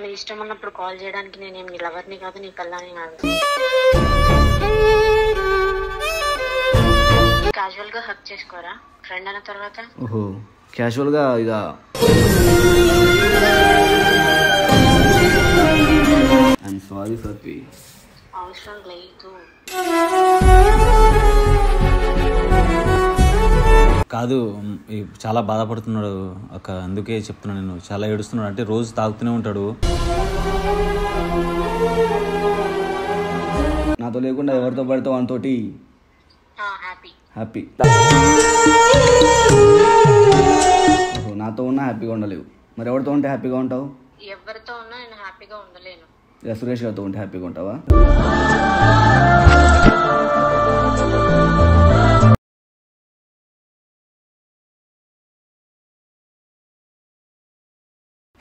నీ ఇష్టం ఉన్నప్పుడు కాల్ చేయడానికి నేనేం నీ లవర్ని కాదు, నీ పిల్లని కాదు. క్యాజువల్ గా హక్ చేసుకోరా ఫ్రెండ్ అన్న తర్వాత. ఓహో క్యాజువల్ గా ఇక ఐఎమ్ సారీ సత్వి. అవసరం లేదు. కాదు చాలా బాధపడుతున్నాడు అక్క, అందుకే చెప్తున్నాను. నేను చాలా ఏడుస్తున్నాడు, అంటే రోజు తాగుతూనే ఉంటాడు. నాతో లేకుండా ఎవరితో పడితే వానితోటి హ్యాపీ. ఓహో నాతో ఉన్నా హ్యాపీగా ఉండలేవు, మరి ఎవరితో ఉంటే హ్యాపీగా ఉంటావు? ఎవరితో ఉన్నా నేను హ్యాపీగా ఉండలేను. సురేష్ గారితో ఉంటే హ్యాపీగా ఉంటావా?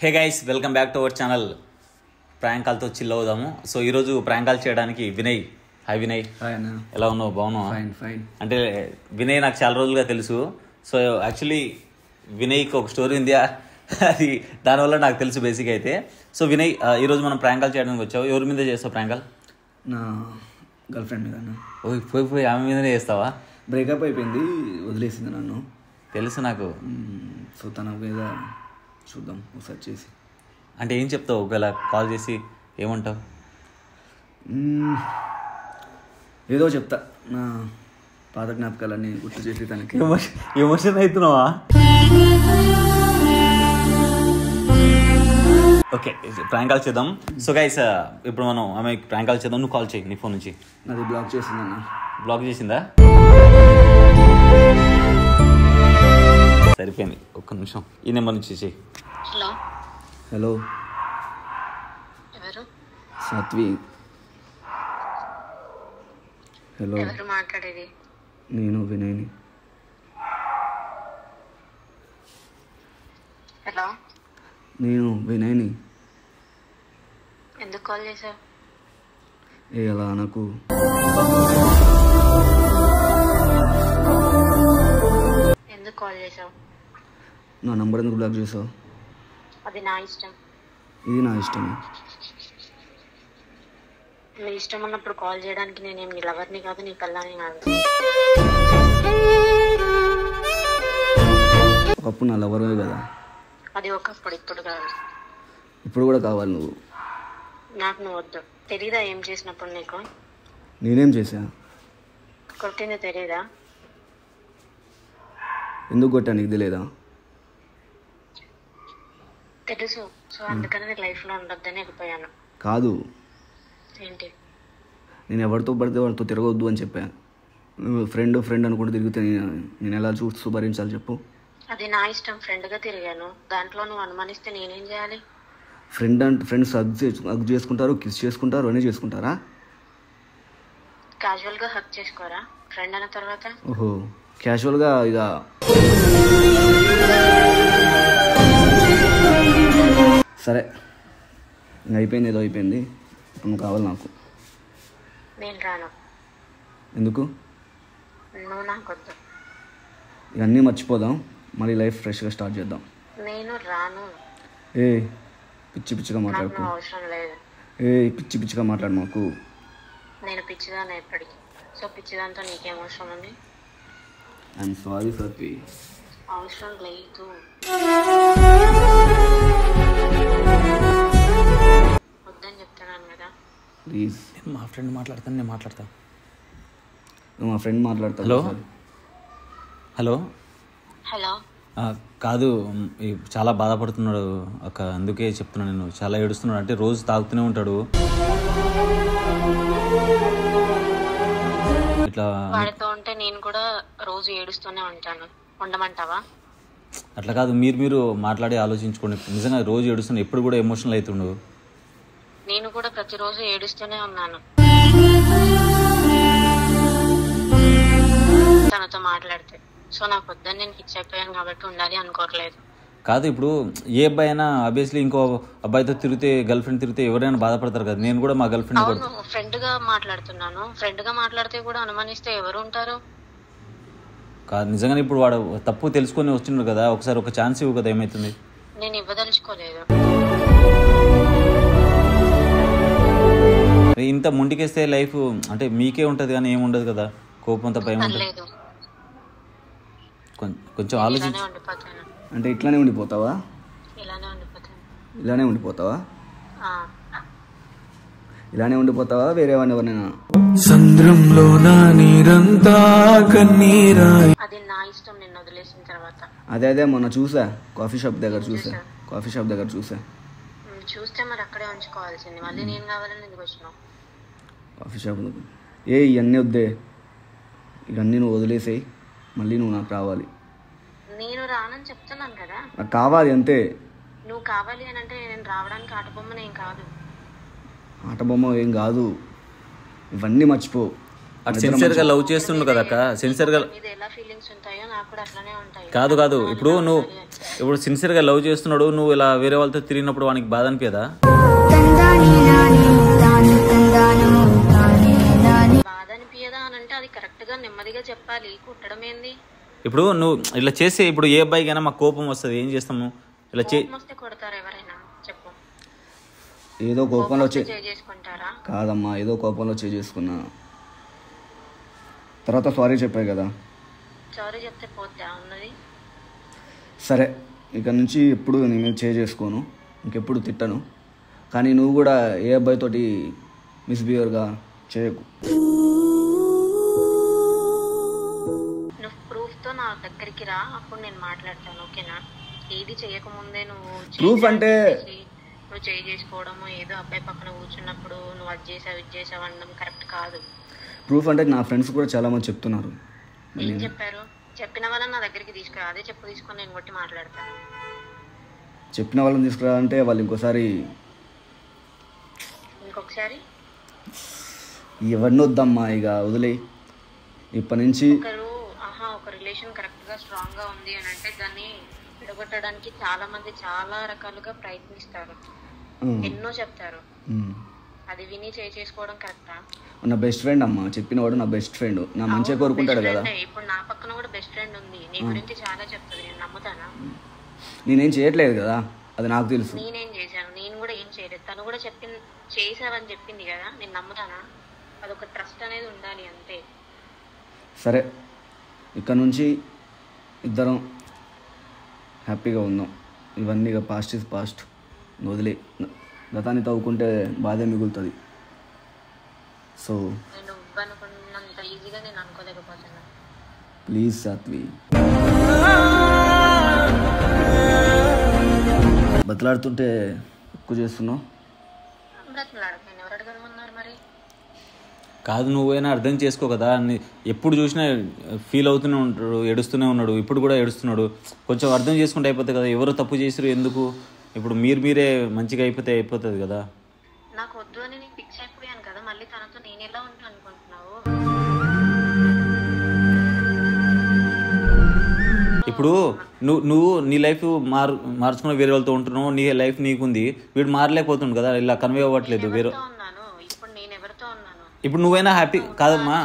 Hey guys, welcome back to our channel. Prank కాల్తో చిల్ అవుదాము. సో ఈరోజు ప్రాంక్ కాల్ చేయడానికి వినయ్. హాయ్ వినయ్, ఎలా ఉన్నావు? బాగున్నావా? ఫైన్. అంటే వినయ్ నాకు చాలా రోజులుగా తెలుసు. సో యాక్చువల్లీ వినయ్కి ఒక స్టోరీ ఉంది, అది దానివల్ల నాకు తెలుసు బేసిక్ అయితే. సో వినయ్, ఈరోజు మనం ప్రాంక్ కాల్ చేయడానికి వచ్చావు. ఎవరి మీద చేస్తావు ప్రాంక్ కాల్? నా గర్ల్ ఫ్రెండ్ మీద. పోయి ఆమె మీదనే చేస్తావా? బ్రేకప్ అయిపోయింది, వదిలేసింది నన్ను. తెలుసు నాకు. సో తన మీద చూద్దాం ఒకసారి చేసి. అంటే ఏం చెప్తావు ఒకవేళ కాల్ చేసి? ఏమంటావు? ఏదో చెప్తా, నా పాత జ్ఞాపకాలన్నీ గుర్తు చేసి తనకి. ఎమోషన్ అవుతున్నావా? ఓకే, ప్రాంక్ కాల్ చేద్దాం. సో గైస్, ఇప్పుడు మనం ఆమె ప్రాంక్ కాల్ చేద్దాం. నువ్వు కాల్ చేయి నీ ఫోన్ నుంచి. నాది బ్లాక్ చేసిందన్న. బ్లాక్ చేసిందా? సరిపోయింది, ఒక్క నిమిషం. ఈ నెంబర్ నుంచి చేయి. హలో ఎవరు? సత్వి. హలో, ఎవరు మాట్లాడేది? నేను వినయ్ని. హలో, నేను వినయ్ని. ఎందుకు కాల్ చేసావు? అలా నాకు ఎందుకు కాల్ చేసావు? నా నంబర్ ఎందుకు బ్లాక్ చేసావు? అది నా ఇష్టం. ఇది నా ఇష్టమే. నీ ఇష్టం ఉన్నప్పుడు కాల్ చేయడానికి నేనేం నీ లవర్ని కాదు, నీ పిల్లని కాదు. ఒకప్పుడు నా లవర్వే కదా. అది ఒకప్పుడు, ఇప్పుడు కాదు. ఇప్పుడు కూడా కావాలి నువ్వు. నాకు నువ్వు వద్దు. తెలీదా ఏం చేసినప్పుడు నీకు? నేనేం చేశా? కొట్టింది తెలీదా? ఎందుకు కొట్టా నీకు తెలియదా? తెలుసు. సో అందుకని నీ లైఫ్లో ఉండొద్దని వెళ్ళిపోయాను. కాదు, ఏంటి? నేను ఎవరితో పడితే వాడితో తిరగొద్దు అని చెప్పా. నువ్వు ఫ్రెండ్ అనుకుంటూ తిరిగితే నేను ఎలా చూస్తూ భరించాలి చెప్పు? అది నా ఇష్టం. ఫ్రెండ్గా తిరిగాను, దాంట్లో నువ్వు అనుమానిస్తే నేనేం చేయాలి? ఫ్రెండ్స్ హగ్ చేసుకుంటారు, కిస్ చేసుకుంటారు, అన్నీ చేసుకుంటారా? క్యాజువల్గా హక్ చేసుకోరా ఫ్రెండ్ అన్న తర్వాత. ఓహో క్యాజువల్గా ఇక సరే, ఇంకా అయిపోయింది, ఏదో అయిపోయింది. నువ్వు కావాలి నాకు. నేను రాను. ఎందుకు? నువ్వు నాకు వద్దు. ఇవన్నీ మర్చిపోదాం, మళ్ళీ లైఫ్ ఫ్రెష్గా స్టార్ట్ చేద్దాం. నేను రాను. పిచ్చిగా మాట్లాడుకో. అవసరం లేదు. పిచ్చిగా మాట్లాడు మాకు. నేను పిచ్చిదాన్ని ఎప్పటికీ. సో పిచ్చిదాంతో నీకేం అవసరం ఉంది? I'm sorry Satvi. అవసరం లేదు. వద్దని చెప్తున్నాను కదా. ప్లీజ్. మా ఫ్రెండ్ మాట్లాడతాను, నేను మాట్లాడతా. నువ్వు మా ఫ్రెండ్ మాట్లాడతా. హలో. హలో. కాదు, చాలా బాధపడుతున్నాడు అక్క, అందుకే చెప్తున్నాను. నేను చాలా ఏడుస్తున్నాడు, అంటే రోజు తాగుతూనే ఉంటాడు. ఇట్లా వాడితో ఉంటే నేను కూడా రోజు ఏడుస్తూనే ఉంటాను. ఉండమంటావా? అట్లా కాదు, మీరు మాట్లాడి ఆలోచించుకోండి. నిజంగా రోజు ఏడుస్తున్నాడు, ఎప్పుడు కూడా ఎమోషనల్ అవుతుండు. నేను కూడా ప్రతిరోజు ఏడుస్తూనే ఉన్నాను తనతో మాట్లాడితే. సో నాకు వద్దని నేను ఫిక్స్ అయిపోయాను కాబట్టి ఉండాలి అనుకోవట్లేదు. కాదు, ఇప్పుడు ఏ అబ్బాయి అయినా ఆబ్వియస్లీ ఇంకో అబ్బాయితో తిరిగితే, గర్ల్ ఫ్రెండ్ తిరిగితే ఎవరైనా బాధపడతారు కదా. నేను కూడా మా గర్ల్ ఫ్రెండ్ అవును, ఫ్రెండ్ గా మాట్లాడుతున్నాను. ఫ్రెండ్ గా మాట్లాడితే కూడా అనుమానిస్తే ఎవరు ఉంటారు? కాదు, నిజంగానే ఇప్పుడు వాడు తప్పు తెలుసుకొని వచ్చిండు కదా, ఒకసారి ఒక ఛాన్స్ ఇవ్వు కదా, ఏమవుతుంది? నేను ఇవ్వదలుచుకోలేదు. ఇంత ముందుకేస్తే లైఫ్ అంటే మీకే ఉంటుంది కానీ ఏమి ఉండదు కదా, కోపం తప్ప ఏముంటుంది. పర్లేదు, కొంచెం ఆలోచించి ఇలానే ఉండిపోతాను. అంటే ఇట్లానే ఉండిపోతావా? ఇలానే ఉండిపోతాను. ఇలానే ఉండిపోతావా? ఆ, ఇలానే ఉండిపోతావా వేరే వాడిని ఎవరినైనా? సంద్రంలో నా నీరంతా కన్నీరా. అది నా ఇష్టం నిన్ను వదిలేసిన తర్వాత. అదే మొన్న చూసా, కాఫీ షాప్ దగ్గర చూసా. చూస్తే మరి అక్కడే ఉంచుకోవాల్సింది, మళ్ళీ నేను కావాలని ఎందుకు వచ్చినావు? కాఫీ షాప్ ఇవన్నీ వద్దే, ఇవన్నీ నువ్వు వదిలేసేయి, మళ్ళీ నువ్వు నాకు రావాలి. నేను రానని చెప్తున్నాను కదా. నాకు కావాలి అంతే. నువ్వు కావాలి అని అంటే నేను రావడానికి ఆటబొమ్మనేం కాదు. ఆట బొమ్మ ఏం కాదు, ఇవన్నీ మర్చిపో. అటు సిన్సియర్గా లవ్ చేస్తుండు కదా అక్క, సిన్సియర్గా మీద ఎలా ఫీలింగ్స్ ఉంటాయో నాకు కూడా అట్లానే ఉంటాయి. కాదు ఇప్పుడు సిన్సియర్గా లవ్ చేస్తున్నాడు, నువ్వు ఇలా వేరే వాళ్ళతో తిరిగినప్పుడు వానికి బాధ అనిపించదా? బాధ అనిపించదా అని అంటే అది కరెక్ట్ గా నెమ్మదిగా చెప్పాలి, కుట్టడం ఏంది? ఇప్పుడు నువ్వు ఇలా చేస్తే ఇప్పుడు ఏ అబ్బాయికైనా మాకు కోపం వస్తుంది, ఏం చేస్తాము? ఇలా వస్తే కొడతారు ఎవరైనా చెప్పు? ఏదో కోపంలో చేసుకుంటారా? కాదమ్మా, ఏదో కోపంలో చేసుకున్నా, తర్వాత సారీ చెప్పాయి కదా. సారీ చెప్తే పోద్దా ఉన్నది? సరే, ఇక నుంచి ఎప్పుడు నీ మీద చేసుకోను, ఇంకెప్పుడు తిట్టను, కానీ నువ్వు కూడా ఏ అబ్బాయితోటి మిస్బిహేవియర్గా చేయకు. నువ్వు ప్రూఫ్తో నా దగ్గరికి రా, అప్పుడు నేను మాట్లాడతాను, ఓకేనా? ఏది చేయకముందే నువ్వు ప్రూఫ్ అంటే నువ్వు చేసుకోవడము, ఏదో అబ్బాయి పక్కన కూర్చున్నప్పుడు నువ్వు అది చేసావు అనడం కరెక్ట్ కాదు. ప్రూఫ్ అంటే నా ఫ్రెండ్స్ కూడా చాలా మంది చెప్తున్నారు. ఏం చెప్పారు? చెప్పిన వాళ్ళని నా దగ్గరికి తీసుకురా, అదే చెప్పు తీసుకొని నేను కొట్టి మాట్లాడతాను. చెప్పిన వాళ్ళని తీసుకురా అంటే వాళ్ళు ఇంకోసారి ఇవన్నీ వద్దమ్మా, ఇక వదిలేయి ఇప్పటి నుంచి. ఒక రిలేషన్ కరెక్ట్ గా స్ట్రాంగ్ గా ఉంది అని అంటే దాన్ని విడగొట్టడానికి చాలా మంది చాలా రకాలుగా ప్రయత్నిస్తారు, ఎన్నో చెప్తారు. అది విని చేసుకోవడం కరెక్టా? నా బెస్ట్ ఫ్రెండ్ అమ్మా, చెప్పిన వాడు నా బెస్ట్ ఫ్రెండ్, నా మంచిగా కోరుకుంటాడు కదా. ఇప్పుడు నా పక్కన కూడా బెస్ట్ ఫ్రెండ్ ఉంది, నీ గురించి చాలా చెప్తుంది, నేను నమ్ముతానా? నేనేం చేయట్లేదు కదా, అది నాకు తెలుసు. నేనేం చేశాను? నేను కూడా ఏం చేయలేదు, తను కూడా చేసావని చెప్పింది కదా, నేను నమ్ముతానా? అదొక ట్రస్ట్ అనేది ఉండాలి అంతే. సరే, ఇక్కడ నుంచి ఇద్దరం హ్యాపీగా ఉందాం, ఇవన్నీ ఇక పాస్ట్ ఇస్ పాస్ట్, వదిలే. గతాన్ని తవ్వుకుంటే బాధే మిగులుతుంది. సో నేను అనుకున్నంత ఈజీగా నేను అనుకోలేకపోతున్నా. ప్లీజ్ సాత్వి, బతలాడుతుంటే ఎక్కువ చేస్తున్నావు. బ్రతలాడకపోయినా ఎవరు అడగమన్నారు మరి? కాదు, నువ్వైనా అర్థం చేసుకో కదా, ఎప్పుడు చూసినా ఫీల్ అవుతూనే ఉంటాడు, ఏడుస్తూనే ఉన్నాడు, ఇప్పుడు కూడా ఏడుస్తున్నాడు. కొంచెం అర్థం చేసుకుంటే అయిపోతుంది కదా, ఎవరు తప్పు చేసిరు ఎందుకు? ఇప్పుడు మీరే మంచిగా అయిపోతుంది కదా. నాకు వద్దు అని నేను ఫిక్స్ అయిపోయాను కదా, మళ్ళీ తనతో నేను ఎలా ఉంటాను అనుకుంటున్నావు? ఇప్పుడు నువ్వు నీ లైఫ్ మార్చుకుని వేరే వాళ్ళతో ఉంటున్నావు, నీ లైఫ్ నీకుంది, వీడు మారలేకపోతుండు కదా, ఇలా కన్వే అవ్వట్లేదు. వేరే ఇప్పుడు నువ్వైనా హ్యాపీ కాదమ్మా,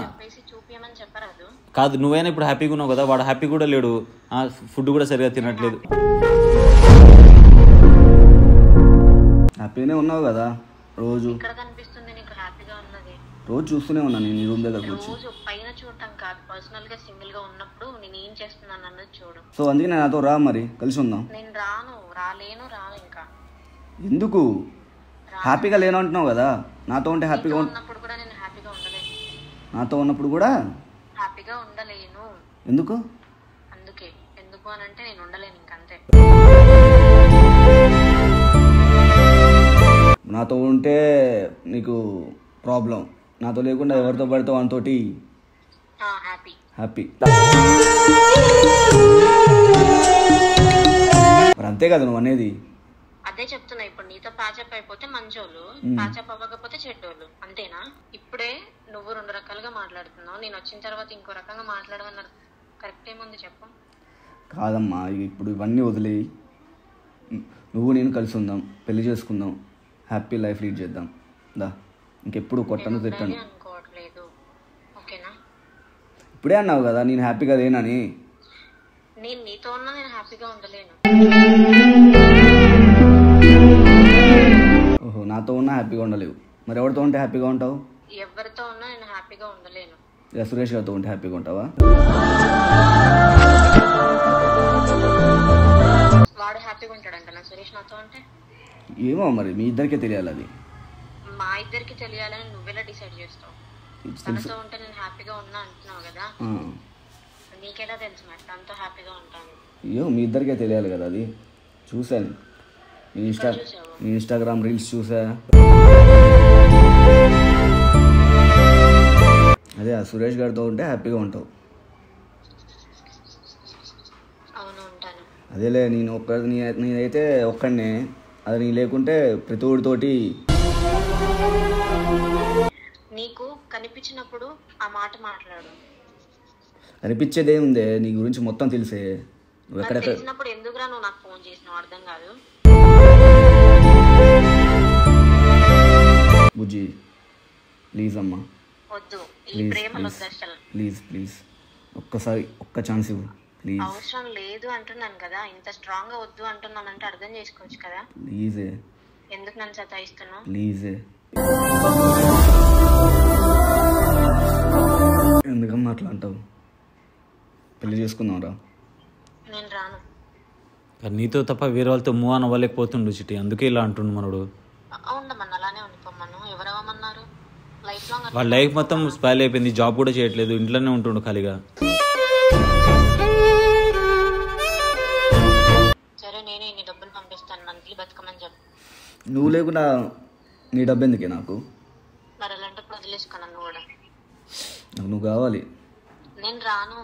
కాదు నువ్వైనా ఇప్పుడు హ్యాపీగా ఉన్నావు కదా, వాడు హ్యాపీ కూడా లేడు, ఫుడ్ కూడా సరిగా తినట్లేదు. హ్యాపీగానే ఉన్నావు కదా, రోజు రోజు చూస్తూనే ఉన్నా నేను, రూమ్ దగ్గరకు వచ్చి. పైన చూడటం కాదు, పర్సనల్ గా సింగిల్ గా ఉన్నప్పుడు నేను ఏం చేస్తున్నాను అన్నది చూడు. సో అందుకే నేను నాతో రా, మరి కలిసి ఉందాం. నేను రాను ఇంకా. ఎందుకు? హ్యాపీగా లేను అంటున్నావు కదా, నాతో ఉంటే హ్యాపీగా ఉన్నప్పుడు కూడా నేను హ్యాపీగా ఉండలేను. నాతో ఉన్నప్పుడు కూడా హ్యాపీగా ఉండలేను. ఎందుకు? అందుకే ఎందుకు అని అంటే నేను ఉండలేను ఇంకంతే. నాతో ఉంటే నీకు ప్రాబ్లం, నాతో లేకుండా ఎవరితో పడితే వానితోటి హ్యాపీ. మరి అంతే కదా నువ్వు అనేది? అదే చెప్తున్నా, ఇప్పుడు నీతో ప్యాచప్ అయిపోతే మంచోళ్ళు, ప్యాచప్ అవ్వకపోతే చెడ్డోళ్ళు, అంతేనా? ఇప్పుడే నువ్వు రెండు రకాలుగా మాట్లాడుతున్నావు, నేను వచ్చిన తర్వాత ఇంకో రకంగా మాట్లాడమన్నారు, కరెక్ట్ ఏముంది చెప్పు? కాదమ్మా, ఇప్పుడు ఇవన్నీ వదిలేయి, నువ్వు నేను కలిసి ఉందాం, పెళ్లి చేసుకుందాం, హ్యాపీ లైఫ్ లీడ్ చేద్దాం దా. ఇంకెప్పుడు కొట్టను తిట్టను. అనుకోవట్లేదు, ఓకేనా? ఇప్పుడే అన్నావు కదా నేను హ్యాపీగా లేనని. నేను నీతో ఉన్నా నేను హ్యాపీగా ఉండలేను. ఓహో, నాతో ఉన్నా హ్యాపీగా ఉండలేవు, మరి ఎవరితో ఉంటే హ్యాపీగా ఉంటావు? ఎవరితో ఉన్నా నేను హ్యాపీగా ఉండలేను. ఇక సురేష్ గారితో ఉంటే హ్యాపీగా ఉంటావా? వాడు హ్యాపీగా ఉంటాడంట నా సురేష్ నాతో అంటే? ఏమో మరి మీ ఇద్దరికే తెలియాలి అది. మా ఇద్దరికి తెలియాలని నువ్వెలా డిసైడ్ చేస్తావు? తనతో ఉంటే నేను హ్యాపీగా ఉన్నా అంటున్నావు కదా, నీకెలా తెలుసు మరి తనతో హ్యాపీగా ఉంటాను? అయ్యో మీ ఇద్దరికే తెలియాలి కదా అది. చూశాను నీ ఇన్స్టాగ్రామ్ రీల్స్ చూసా. అదే ఆ సురేష్ గారితో ఉంటే హ్యాపీగా ఉంటావు. అవును ఉంటాను. అదేలే నేనైతే ఒక్కడినే, అది నీ లేకుంటే ప్రతి ఒడితోటి. నీకు కనిపించినప్పుడు ఆ మాట మాట్లాడు. అనిపించేదే ఉందే, నీ గురించి మొత్తం తెలిసే. నువ్వు ఎక్కడెక్కడ తెలిసినప్పుడు ఎందుకురా నువ్వు నాకు ఫోన్ చేసినావు అర్థం కాదు. బుజ్జి ప్లీజ్ అమ్మా, వద్దు ఈ ప్రేమలు వద్దు అసలు. ప్లీజ్ ఒక్కసారి ఒక్క ఛాన్స్ ఇవ్వు ప్లీజ్. అవసరం లేదు అంటున్నాను కదా, ఇంత స్ట్రాంగ్ గా వద్దు అంటున్నానంటే అర్థం చేసుకోవచ్చు కదా. ప్లీజే, ఎందుకు నన్ను సతాయిస్తున్నావు? ప్లీజే. ఎందుకమ్మా అట్లా అంటావు? పెళ్లి చేసుకుందాంరా. నేను రాను. నీతో తప్ప వేరే వాళ్ళతో మూవ్ ఆన్ అవ్వలేకపోతుండు చిట్టి, అందుకే ఇలా అంటుండు మనోడు. ఉండమన్న అలానే ఉండిపోమ్మను. ఎవరవ్వమన్నారు? లైఫ్ లాంగ్ వాళ్ళ లైఫ్ మొత్తం స్పాయిల్ అయిపోయింది, జాబ్ కూడా చేయట్లేదు, ఇంట్లోనే ఉంటుండు ఖాళీగా. సరే నేనే ఇన్ని డబ్బులు పంపిస్తాను, మంత్లీ బతుకమని చెప్పు. నువ్వు లేకుండా నీ డబ్బు ఎందుకే నాకు? మరి అలాంటప్పుడు వదిలేసుకో నన్ను కూడా. నాకు నువ్వు కావాలి. నేను రాను.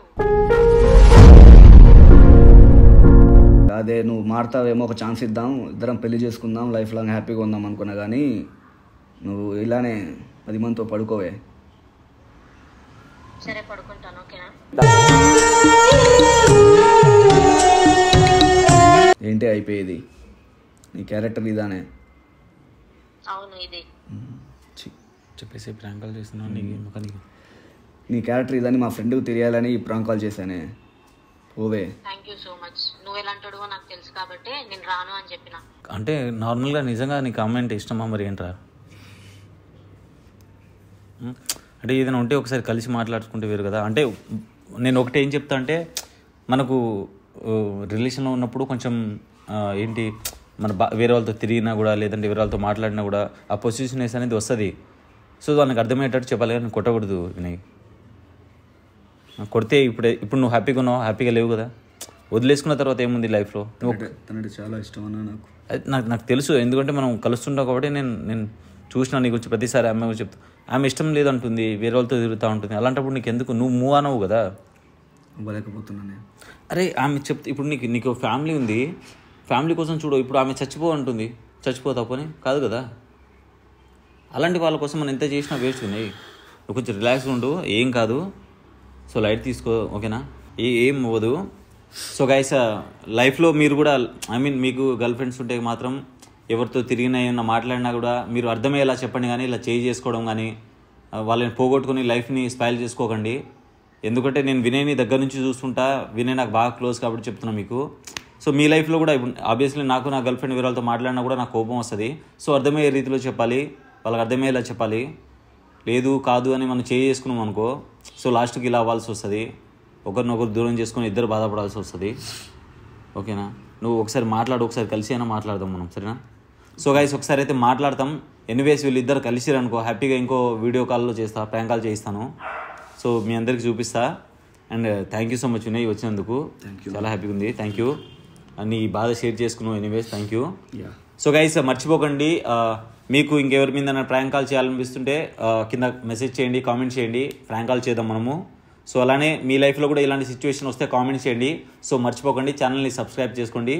అదే నువ్వు మారుతావేమో, ఒక ఛాన్స్ ఇద్దాం, ఇద్దరం పెళ్లి చేసుకుందాం, లైఫ్ లాంగ్ హ్యాపీగా ఉందాం అనుకున్నా, కానీ నువ్వు ఇలానే 10 మందితో పడుకోవే. సరే పడుకుంటాను, ఓకేనా? ఏంటి అయిపోయేది? నీ క్యారెక్టర్ ఇదానే. అవును ఇది. చెప్పేసి ప్రాంక్ కాల్ చేస్తున్నావు నీకు. నీ క్యారెక్టర్ ఇదని మా ఫ్రెండ్కి తెలియాలని ఈ ప్రాంక్ కాల్ చేశానే. ఓవే. Thank you so much. నువ్వు ఎలాంటివో నాకు తెలుసు కాబట్టి నేను రాను అని చెప్పిన. అంటే నార్మల్గా నిజంగా నీకు కామెంట్ ఇష్టమా మరి ఏంట్రా? అంటే ఏదైనా ఉంటే ఒకసారి కలిసి మాట్లాడుకుంటే వేరు కదా. అంటే నేను ఒకటి ఏం చెప్తా అంటే, మనకు రిలేషన్లో ఉన్నప్పుడు కొంచెం ఏంటి మన వేరే వాళ్ళతో తిరిగినా కూడా, లేదంటే వేరే వాళ్ళతో మాట్లాడినా కూడా ఆ పొజిషనెస్ అనేది వస్తుంది. సో వాళ్ళకి అర్థమయ్యేటట్టు చెప్పాలి కానీ కొట్టకూడదు వినయ్. కొడితే ఇప్పుడు నువ్వు హ్యాపీగా ఉన్నావు, హ్యాపీగా లేవు కదా. వదిలేసుకున్న తర్వాత ఏముంది లైఫ్లో? తనంటే చాలా ఇష్టం అన్న నాకు తెలుసు, ఎందుకంటే మనం కలుస్తుంటాం కాబట్టి నేను చూసినా నీ గురించి ప్రతిసారి ఆమె గురించి చెప్తా. ఆమె ఇష్టం లేదంటుంది, వేరే వాళ్ళతో తిరుగుతూ ఉంటుంది. అలాంటప్పుడు నీకు ఎందుకు, నువ్వు మూవ్ అనవు కదా. ఇవ్వలేకపోతున్నాను. అరే ఆమె చెప్తే ఇప్పుడు నీకు ఫ్యామిలీ ఉంది, ఫ్యామిలీ కోసం చూడు. ఇప్పుడు ఆమె చచ్చిపోతుంది, చచ్చిపోతావు పని కాదు కదా. అలాంటి వాళ్ళ కోసం మనం ఎంత చేసినా వేస్ట్ ఉన్నాయి. నువ్వు కొంచెం రిలాక్స్గా ఉండు, ఏం కాదు. సో లైట్ తీసుకో, ఓకేనా? ఏం అవ్వదు. సో గైస్, లైఫ్లో మీరు కూడా మీకు గర్ల్ ఫ్రెండ్స్ ఉంటే మాత్రం ఎవరితో తిరిగినా ఏమన్నా మాట్లాడినా కూడా మీరు అర్థమయ్యేలా చెప్పండి, కానీ ఇలా చేంజ్ చేసుకోవడం కానీ వాళ్ళని పోగొట్టుకుని లైఫ్ని స్పాయిల్ చేసుకోకండి. ఎందుకంటే నేను వినయ్ని దగ్గర నుంచి చూస్తుంటా, వినయ్ నాకు బాగా క్లోజ్ కాబట్టి చెప్తున్నాను మీకు. సో మీ లైఫ్లో కూడా ఇప్పుడు ఆబ్వియస్లీ నాకు నా గర్ల్ ఫ్రెండ్ వేరే వాళ్ళతో మాట్లాడినా కూడా నాకు కోపం వస్తుంది. సో అర్థమయ్యే రీతిలో చెప్పాలి, వాళ్ళకి అర్థమయ్యేలా చెప్పాలి. లేదు కాదు అని మనం చేసుకున్నాం అనుకో, సో లాస్ట్కి ఇలా అవ్వాల్సి వస్తుంది. ఒకరినొకరు దూరం చేసుకుని ఇద్దరు బాధపడాల్సి వస్తుంది. ఓకేనా? నువ్వు ఒకసారి మాట్లాడు, ఒకసారి కలిసి అయినా మాట్లాడదాం మనం, సరేనా? సో గైస్ ఒకసారి అయితే మాట్లాడతాం. ఎనీవేస్ వీళ్ళిద్దరు కలిసిరనుకో హ్యాపీగా ఇంకో వీడియో కాల్లో చేస్తా, ప్రాంక్ కాల్ చేయిస్తాను. సో మీ అందరికి చూపిస్తా. And thank you so much Vinay వచ్చినందుకు, చాలా హ్యాపీగా ఉంది. Thank you. నీ బాధ షేర్ చేసుకున్నావు. Anyways thank you. So guys మర్చిపోకండి, మీకు ఇంకెవరి మీద ప్రాంక్ కాల్ చేయాలనిపిస్తుంటే కింద మెసేజ్ చేయండి, కామెంట్ చేయండి, ప్రాంక్ కాల్ చేద్దాం మనము. సో అలానే మీ లైఫ్లో కూడా ఇలాంటి సిచ్యువేషన్ వస్తే కామెంట్ చేయండి. సో మర్చిపోకండి, ఛానల్ని సబ్స్క్రైబ్ చేసుకోండి.